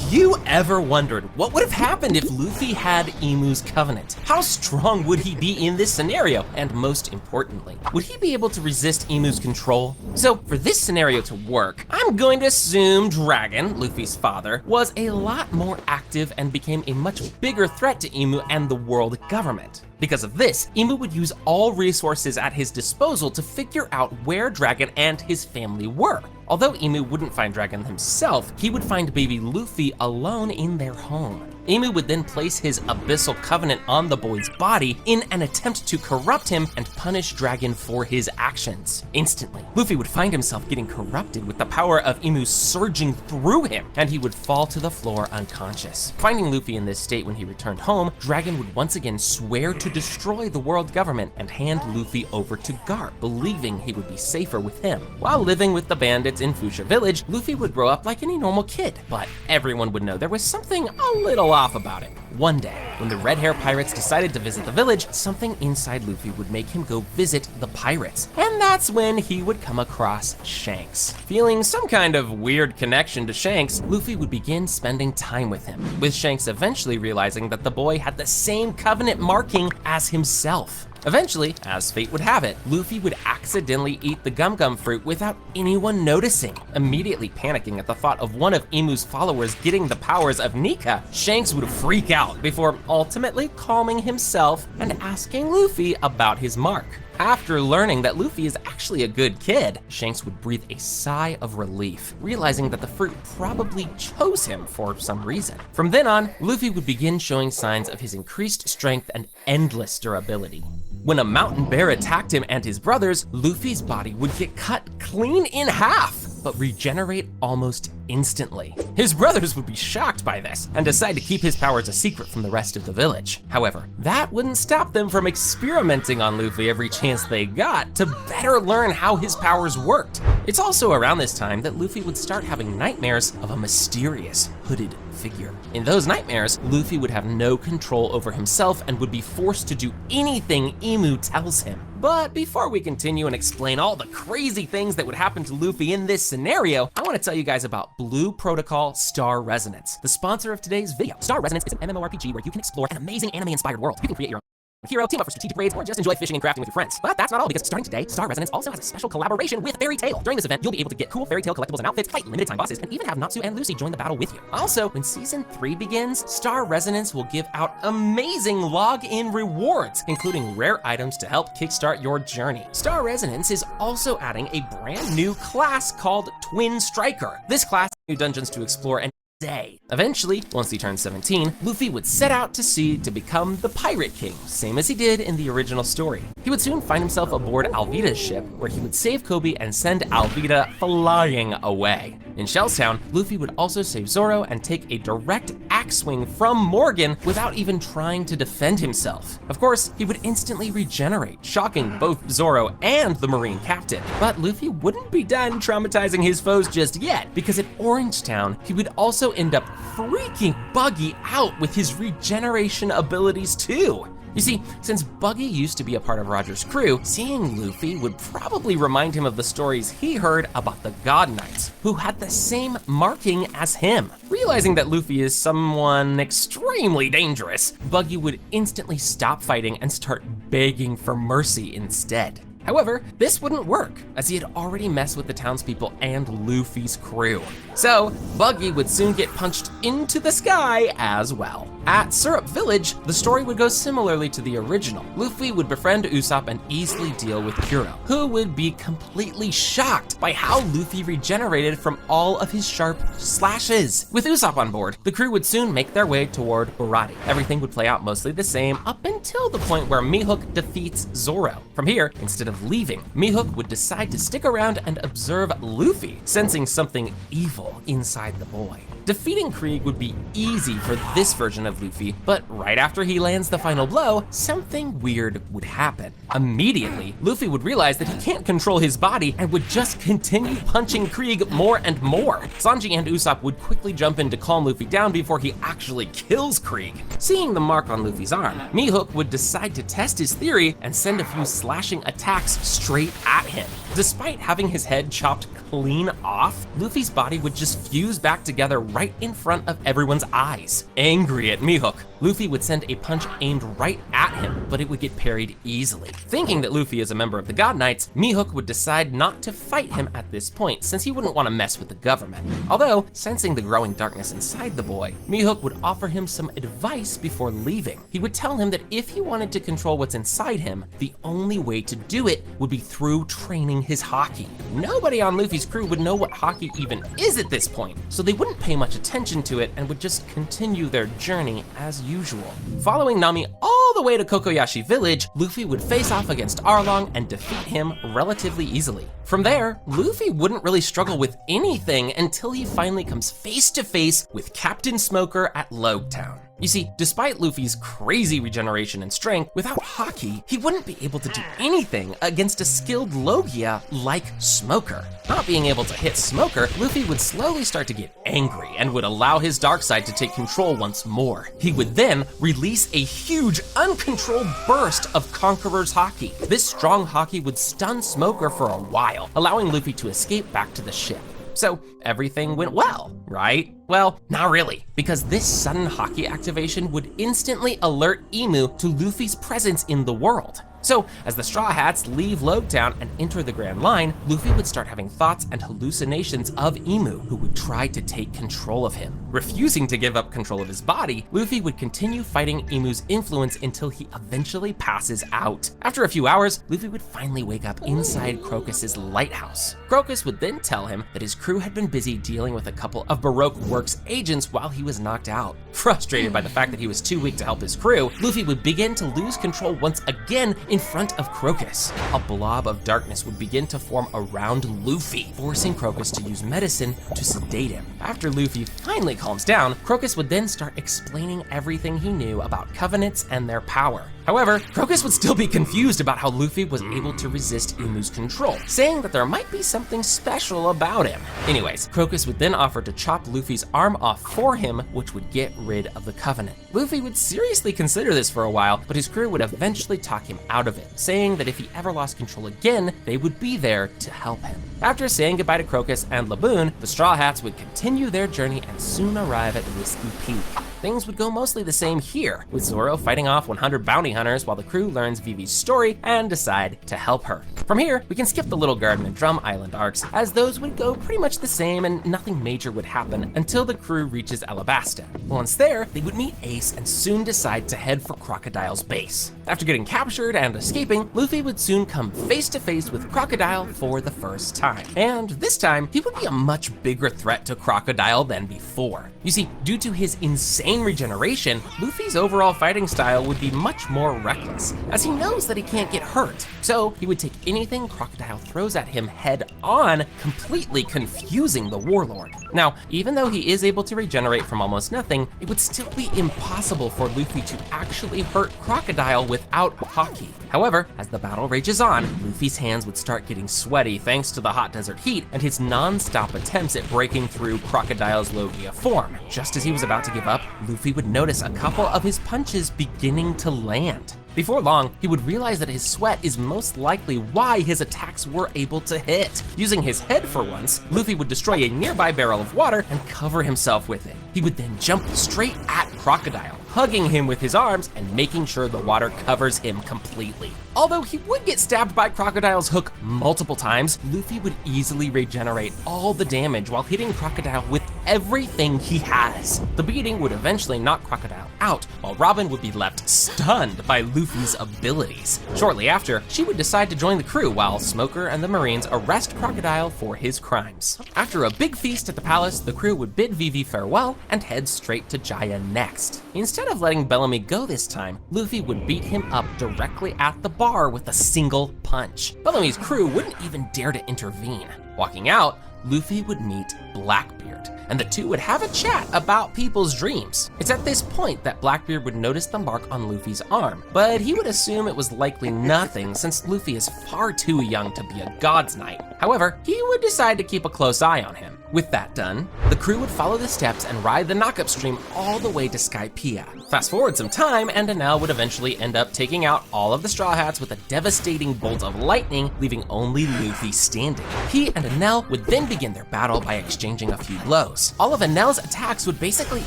Have you ever wondered what would have happened if Luffy had Imu's covenant? How strong would he be in this scenario? And most importantly, would he be able to resist Imu's control? So for this scenario to work, I'm going to assume Dragon, Luffy's father, was a lot more active and became a much bigger threat to Imu and the world government. Because of this, Imu would use all resources at his disposal to figure out where Dragon and his family were. Although Imu wouldn't find Dragon himself, he would find baby Luffy alone in their home. Imu would then place his abyssal covenant on the boy's body in an attempt to corrupt him and punish Dragon for his actions. Instantly, Luffy would find himself getting corrupted with the power of Imu surging through him, and he would fall to the floor unconscious. Finding Luffy in this state when he returned home, Dragon would once again swear to destroy the world government and hand Luffy over to Garp, believing he would be safer with him. While living with the bandits in Fuchsia Village, Luffy would grow up like any normal kid, but everyone would know there was something a little off about him. One day, when the red hair pirates decided to visit the village, something inside Luffy would make him go visit the pirates. And that's when he would come across Shanks. Feeling some kind of weird connection to Shanks, Luffy would begin spending time with him, with Shanks eventually realizing that the boy had the same covenant marking as himself. Eventually, as fate would have it, Luffy would accidentally eat the gum gum fruit without anyone noticing. Immediately panicking at the thought of one of Imu's followers getting the powers of Nika, Shanks would freak out before ultimately calming himself and asking Luffy about his mark. After learning that Luffy is actually a good kid, Shanks would breathe a sigh of relief, realizing that the fruit probably chose him for some reason. From then on, Luffy would begin showing signs of his increased strength and endless durability. When a mountain bear attacked him and his brothers, Luffy's body would get cut clean in half, but regenerate almost instantly. His brothers would be shocked by this and decide to keep his powers a secret from the rest of the village. However, that wouldn't stop them from experimenting on Luffy every chance they got to better learn how his powers worked. It's also around this time that Luffy would start having nightmares of a mysterious hooded figure. In those nightmares, Luffy would have no control over himself and would be forced to do anything Imu tells him. But before we continue and explain all the crazy things that would happen to Luffy in this scenario, I want to tell you guys about Blue Protocol Star Resonance, the sponsor of today's video. Star Resonance is an MMORPG where you can explore an amazing anime-inspired world. You can create your own hero, team up for strategic raids, or just enjoy fishing and crafting with your friends. But that's not all, because starting today, Star Resonance also has a special collaboration with Fairy Tail. During this event, you'll be able to get cool Fairy Tail collectibles and outfits, fight limited time bosses, and even have Natsu and Lucy join the battle with you. Also, when Season 3 begins, Star Resonance will give out amazing login rewards, including rare items to help kickstart your journey. Star Resonance is also adding a brand new class called Twin Striker. This class has new dungeons to explore and day. Eventually, once he turned 17, Luffy would set out to sea to become the Pirate King, same as he did in the original story. He would soon find himself aboard Alvida's ship, where he would save Kobe and send Alvida flying away. In Shell's Town, Luffy would also save Zoro and take a direct axe swing from Morgan without even trying to defend himself. Of course, he would instantly regenerate, shocking both Zoro and the Marine captain. But Luffy wouldn't be done traumatizing his foes just yet, because at Orange Town, he would also end up freaking Buggy out with his regeneration abilities too. You see, since Buggy used to be a part of Roger's crew, seeing Luffy would probably remind him of the stories he heard about the God Knights, who had the same marking as him. Realizing that Luffy is someone extremely dangerous, Buggy would instantly stop fighting and start begging for mercy instead. However, this wouldn't work, as he had already messed with the townspeople and Luffy's crew. So, Buggy would soon get punched into the sky as well. At Syrup Village, the story would go similarly to the original. Luffy would befriend Usopp and easily deal with Kuro, who would be completely shocked by how Luffy regenerated from all of his sharp slashes. With Usopp on board, the crew would soon make their way toward Baratie. Everything would play out mostly the same up until the point where Mihawk defeats Zoro. From here, instead of leaving, Mihawk would decide to stick around and observe Luffy, sensing something evil inside the boy. Defeating Krieg would be easy for this version of of Luffy, but right after he lands the final blow, something weird would happen. Immediately, Luffy would realize that he can't control his body and would just continue punching Krieg more and more. Sanji and Usopp would quickly jump in to calm Luffy down before he actually kills Krieg. Seeing the mark on Luffy's arm, Mihawk would decide to test his theory and send a few slashing attacks straight at him. Despite having his head chopped clean off, Luffy's body would just fuse back together right in front of everyone's eyes. Angry at Mihawk, Luffy would send a punch aimed right at him, but it would get parried easily. Thinking that Luffy is a member of the God Knights, Mihawk would decide not to fight him at this point, since he wouldn't want to mess with the government. Although, sensing the growing darkness inside the boy, Mihawk would offer him some advice before leaving. He would tell him that if he wanted to control what's inside him, the only way to do it would be through training his haki. Nobody on Luffy's crew would know what haki even is at this point, so they wouldn't pay much attention to it and would just continue their journey as usual. Following Nami all the way to Kokoyashi Village, Luffy would face off against Arlong and defeat him relatively easily. From there, Luffy wouldn't really struggle with anything until he finally comes face to face with Captain Smoker at Logtown. You see, despite Luffy's crazy regeneration and strength, without haki, he wouldn't be able to do anything against a skilled Logia like Smoker. Not being able to hit Smoker, Luffy would slowly start to get angry and would allow his dark side to take control once more. He would then release a huge, uncontrolled burst of Conqueror's haki. This strong haki would stun Smoker for a while, allowing Luffy to escape back to the ship. So everything went well, right? Well, not really, because this sudden haki activation would instantly alert Imu to Luffy's presence in the world. So, as the Straw Hats leave Logtown and enter the Grand Line, Luffy would start having thoughts and hallucinations of Imu, who would try to take control of him. Refusing to give up control of his body, Luffy would continue fighting Imu's influence until he eventually passes out. After a few hours, Luffy would finally wake up inside Crocus's lighthouse. Crocus would then tell him that his crew had been busy dealing with a couple of Baroque Works agents while he was knocked out. Frustrated by the fact that he was too weak to help his crew, Luffy would begin to lose control once again in front of Crocus. A blob of darkness would begin to form around Luffy, forcing Crocus to use medicine to sedate him. After Luffy finally calms down, Crocus would then start explaining everything he knew about covenants and their power. However, Crocus would still be confused about how Luffy was able to resist Imu's control, saying that there might be something special about him. Anyways, Crocus would then offer to chop Luffy's arm off for him, which would get rid of the Covenant. Luffy would seriously consider this for a while, but his crew would eventually talk him out of it, saying that if he ever lost control again, they would be there to help him. After saying goodbye to Crocus and Laboon, the Straw Hats would continue their journey and soon arrive at Whiskey Peak. Things would go mostly the same here, with Zoro fighting off 100 bounty hunters while the crew learns Vivi's story and decide to help her. From here, we can skip the Little Garden and Drum Island arcs, as those would go pretty much the same and nothing major would happen until the crew reaches Alabasta. Once there, they would meet Ace and soon decide to head for Crocodile's base. After getting captured and escaping, Luffy would soon come face to face with Crocodile for the first time. And this time, he would be a much bigger threat to Crocodile than before. You see, due to his insane regeneration, Luffy's overall fighting style would be much more reckless, as he knows that he can't get hurt. So he would take anything Crocodile throws at him head on, completely confusing the warlord. Now, even though he is able to regenerate from almost nothing, it would still be impossible for Luffy to actually hurt Crocodile without haki. However, as the battle rages on, Luffy's hands would start getting sweaty thanks to the hot desert heat and his non-stop attempts at breaking through Crocodile's Logia form. Just as he was about to give up, Luffy would notice a couple of his punches beginning to land. Before long, he would realize that his sweat is most likely why his attacks were able to hit. Using his head for once, Luffy would destroy a nearby barrel of water and cover himself with it. He would then jump straight at Crocodile, hugging him with his arms and making sure the water covers him completely. Although he would get stabbed by Crocodile's hook multiple times, Luffy would easily regenerate all the damage while hitting Crocodile with everything he has. The beating would eventually knock Crocodile out, while Robin would be left stunned by Luffy's abilities. Shortly after, she would decide to join the crew while Smoker and the Marines arrest Crocodile for his crimes. After a big feast at the palace, the crew would bid Vivi farewell and head straight to Jaya next. Instead of letting Bellamy go this time, Luffy would beat him up directly at the bar with a single punch. Bellamy's crew wouldn't even dare to intervene. Walking out, Luffy would meet Blackbeard, and the two would have a chat about people's dreams. It's at this point that Blackbeard would notice the mark on Luffy's arm, but he would assume it was likely nothing since Luffy is far too young to be a God's Knight. However, he would decide to keep a close eye on him. With that done, the crew would follow the steps and ride the knockup stream all the way to Skypiea. Fast forward some time, and Enel would eventually end up taking out all of the Straw Hats with a devastating bolt of lightning, leaving only Luffy standing. He and Enel would then begin their battle by exchanging a few blows. All of Enel's attacks would basically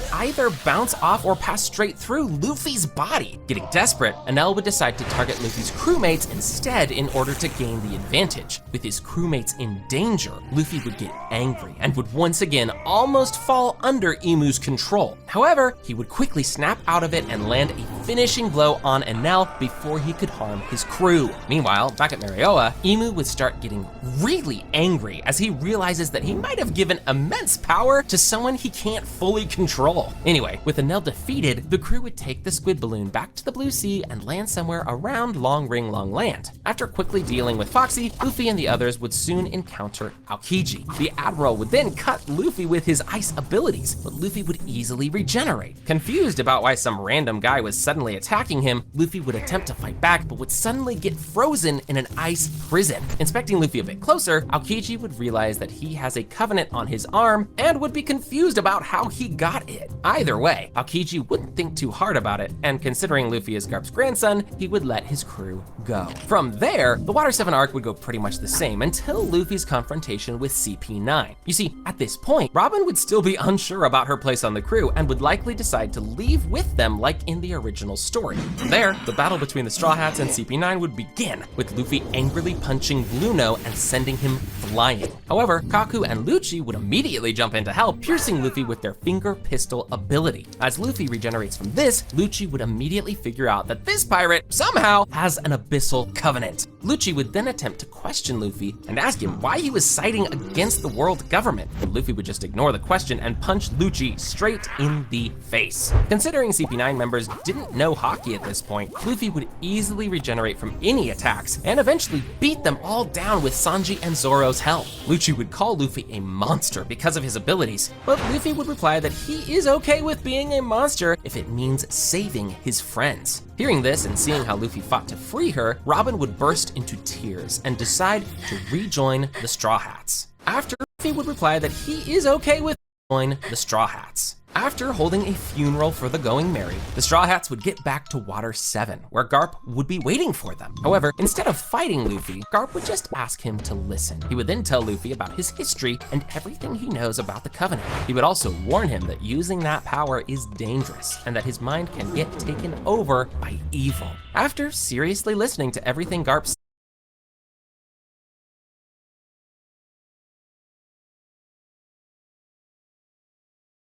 either bounce off or pass straight through Luffy's body. Getting desperate, Enel would decide to target Luffy's crewmates instead in order to gain the advantage. With his crewmates in danger, Luffy would get angry and would once again almost fall under Imu's control. However, he would quickly snap out of it and land a finishing blow on Enel before he could harm his crew. Meanwhile, back at Marioa, Imu would start getting really angry as he realizes that he might have given immense power to someone he can't fully control. Anyway, with Enel defeated, the crew would take the squid balloon back to the Blue Sea and land somewhere around Long Ring Long Land. After quickly dealing with Foxy, Luffy and the others would soon encounter Aokiji. The Admiral would then cut Luffy with his ice abilities, but Luffy would easily regenerate. Confused about why some random guy was suddenly attacking him, Luffy would attempt to fight back, but would suddenly get frozen in an ice prison. Inspecting Luffy a bit closer, Aokiji would realize that he has a covenant on his arm and would be confused about how he got it. Either way, Aokiji wouldn't think too hard about it, and considering Luffy is Garp's grandson, he would let his crew go. From there, the Water 7 arc would go pretty much the same until Luffy's confrontation with CP9. You see, at this point, Robin would still be unsure about her place on the crew and would likely decide to leave with them like in the original story. From there, the battle between the Straw Hats and CP9 would begin, with Luffy angrily punching Blueno and sending him flying. However, Kaku and Lucci would immediately jump in to help, piercing Luffy with their finger pistol ability. As Luffy regenerates from this, Lucci would immediately figure out that this pirate somehow has an abyssal covenant. Lucci would then attempt to question Luffy and ask him why he was siding against the world government, but Luffy would just ignore the question and punch Lucci straight in the face. Considering CP9 members didn't know hockey at this point, Luffy would easily regenerate from any attacks and eventually beat them all down with Sanji and Zoro's help. Lucci would call Luffy a monster because of his abilities, but Luffy would reply that he is okay with being a monster if it means saving his friends. Hearing this and seeing how Luffy fought to free her, Robin would burst into tears and decide to rejoin the Straw Hats. After, Luffy would reply that he is okay with join the Straw Hats. After holding a funeral for the going merry, the Straw Hats would get back to Water 7, where Garp would be waiting for them. However, instead of fighting Luffy, Garp would just ask him to listen. He would then tell Luffy about his history and everything he knows about the Covenant. He would also warn him that using that power is dangerous and that his mind can get taken over by evil. After seriously listening to everything Garp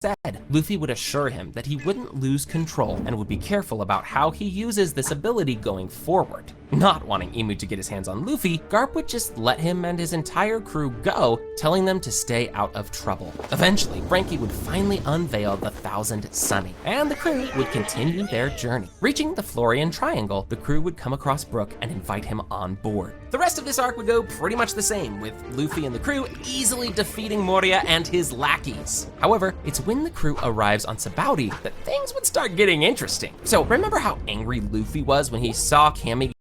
said, Luffy would assure him that he wouldn't lose control and would be careful about how he uses this ability going forward. Not wanting Imu to get his hands on Luffy, Garp would just let him and his entire crew go, telling them to stay out of trouble. Eventually, Frankie would finally unveil the Thousand Sunny, and the crew would continue their journey. Reaching the Florian Triangle, the crew would come across Brook and invite him on board. The rest of this arc would go pretty much the same, with Luffy and the crew easily defeating Moria and his lackeys. However, it's when the crew arrives on Sabaody that things would start getting interesting. So remember how angry Luffy was when he saw Kami